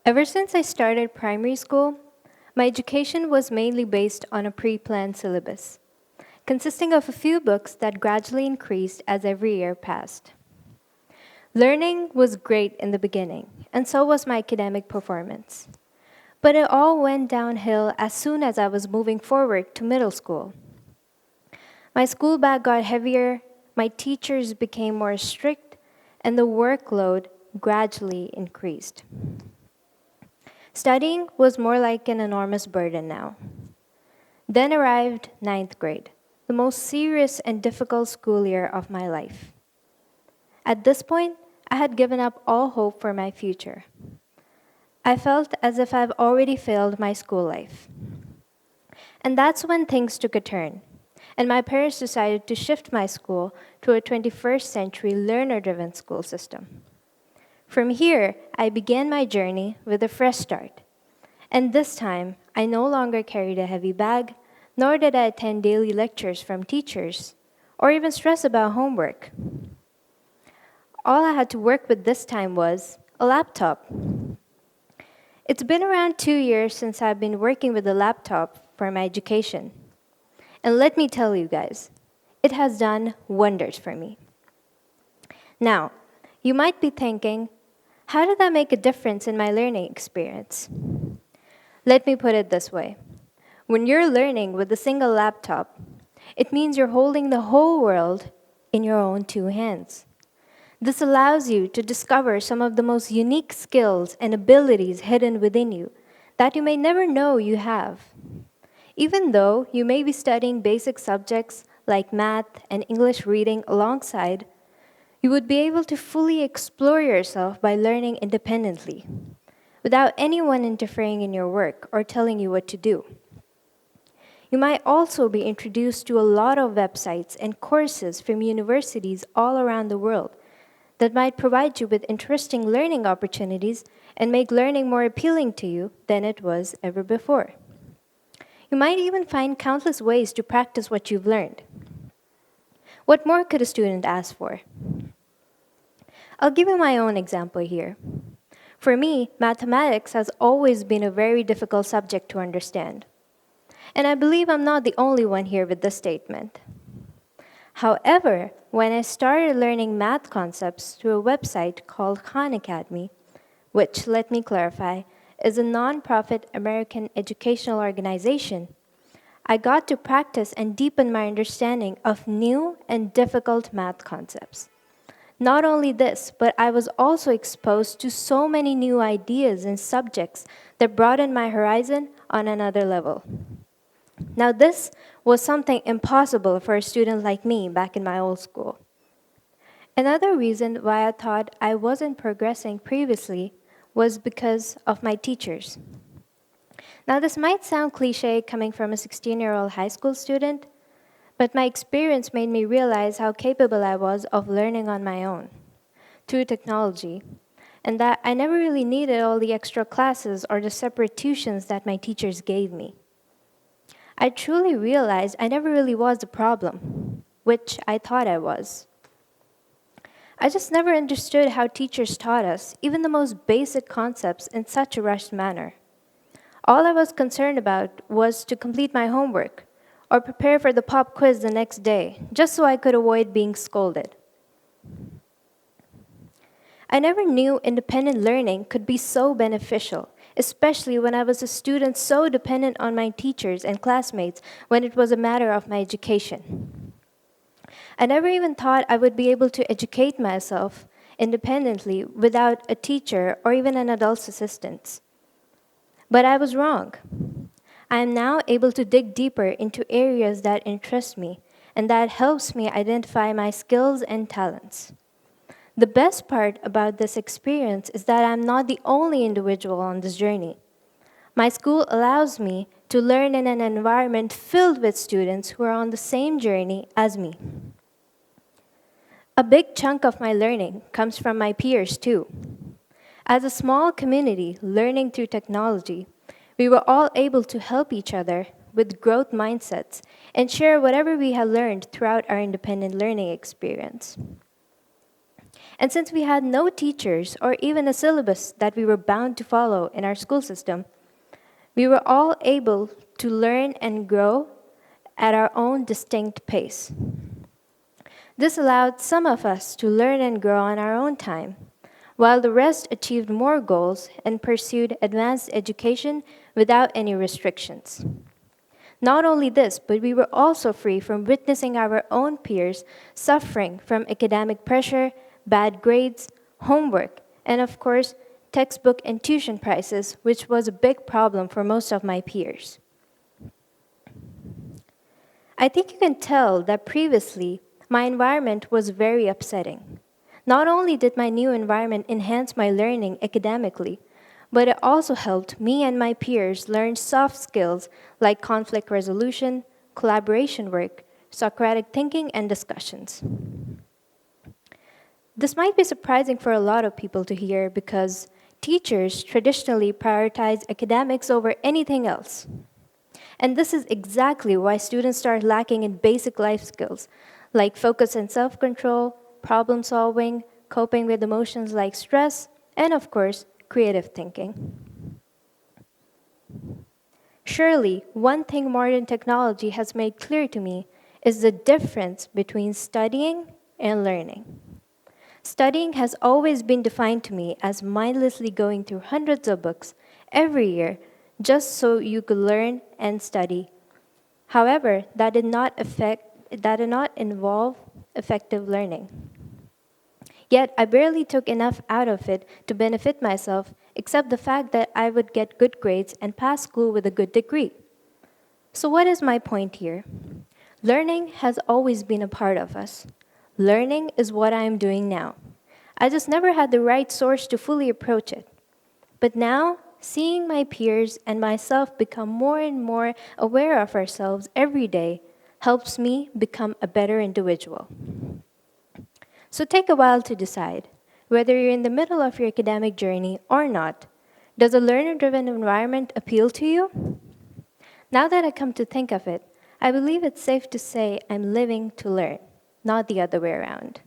Ever since I started primary school, my education was mainly based on a pre-planned syllabus, consisting of a few books that gradually increased as every year passed. Learning was great in the beginning, and so was my academic performance. But it all went downhill as soon as I was moving forward to middle school. My school bag got heavier, my teachers became more strict, and the workload gradually increased. Studying was more like an enormous burden now. Then arrived ninth grade, the most serious and difficult school year of my life. At this point, I had given up all hope for my future. I felt as if I've already failed my school life. And that's when things took a turn, and my parents decided to shift my school to a 21st century learner-driven school system. From here, I began my journey with a fresh start. And this time, I no longer carried a heavy bag, nor did I attend daily lectures from teachers, or even stress about homework. All I had to work with this time was a laptop. It's been around 2 years since I've been working with a laptop for my education. And let me tell you guys, it has done wonders for me. Now, you might be thinking, how did that make a difference in my learning experience? Let me put it this way. When you're learning with a single laptop, it means you're holding the whole world in your own two hands. This allows you to discover some of the most unique skills and abilities hidden within you that you may never know you have. Even though you may be studying basic subjects like math and English reading alongside, you would be able to fully explore yourself by learning independently, without anyone interfering in your work or telling you what to do. You might also be introduced to a lot of websites and courses from universities all around the world that might provide you with interesting learning opportunities and make learning more appealing to you than it was ever before. You might even find countless ways to practice what you've learned. What more could a student ask for? I'll give you my own example here. For me, mathematics has always been a very difficult subject to understand. And I believe I'm not the only one here with this statement. However, when I started learning math concepts through a website called Khan Academy, which, let me clarify, is a non-profit American educational organization, I got to practice and deepen my understanding of new and difficult math concepts. Not only this, but I was also exposed to so many new ideas and subjects that broadened my horizon on another level. Now, this was something impossible for a student like me back in my old school. Another reason why I thought I wasn't progressing previously was because of my teachers. Now, this might sound cliche coming from a 16-year-old high school student, but my experience made me realize how capable I was of learning on my own through technology, and that I never really needed all the extra classes or the separate tuitions that my teachers gave me. I truly realized I never really was the problem, which I thought I was. I just never understood how teachers taught us even the most basic concepts in such a rushed manner. All I was concerned about was to complete my homework or prepare for the pop quiz the next day, just so I could avoid being scolded. I never knew independent learning could be so beneficial, especially when I was a student so dependent on my teachers and classmates when it was a matter of my education. I never even thought I would be able to educate myself independently without a teacher or even an adult's assistance. But I was wrong. I am now able to dig deeper into areas that interest me, and that helps me identify my skills and talents. The best part about this experience is that I'm not the only individual on this journey. My school allows me to learn in an environment filled with students who are on the same journey as me. A big chunk of my learning comes from my peers, too. As a small community learning through technology, we were all able to help each other with growth mindsets and share whatever we had learned throughout our independent learning experience. And since we had no teachers or even a syllabus that we were bound to follow in our school system, we were all able to learn and grow at our own distinct pace. This allowed some of us to learn and grow on our own time, while the rest achieved more goals and pursued advanced education without any restrictions. Not only this, but we were also free from witnessing our own peers suffering from academic pressure, bad grades, homework, and of course, textbook and tuition prices, which was a big problem for most of my peers. I think you can tell that previously, my environment was very upsetting. Not only did my new environment enhance my learning academically, but it also helped me and my peers learn soft skills like conflict resolution, collaboration work, Socratic thinking, and discussions. This might be surprising for a lot of people to hear because teachers traditionally prioritize academics over anything else. And this is exactly why students start lacking in basic life skills like focus and self-control, problem solving, coping with emotions like stress, and of course, creative thinking. Surely, one thing modern technology has made clear to me is the difference between studying and learning. Studying has always been defined to me as mindlessly going through hundreds of books every year just so you could learn and study. However, that did not involve effective learning. Yet I barely took enough out of it to benefit myself, except the fact that I would get good grades and pass school with a good degree. So what is my point here? Learning has always been a part of us. Learning is what I am doing now. I just never had the right source to fully approach it. But now, seeing my peers and myself become more and more aware of ourselves every day helps me become a better individual. So take a while to decide whether you're in the middle of your academic journey or not. Does a learner-driven environment appeal to you? Now that I come to think of it, I believe it's safe to say I'm living to learn, not the other way around.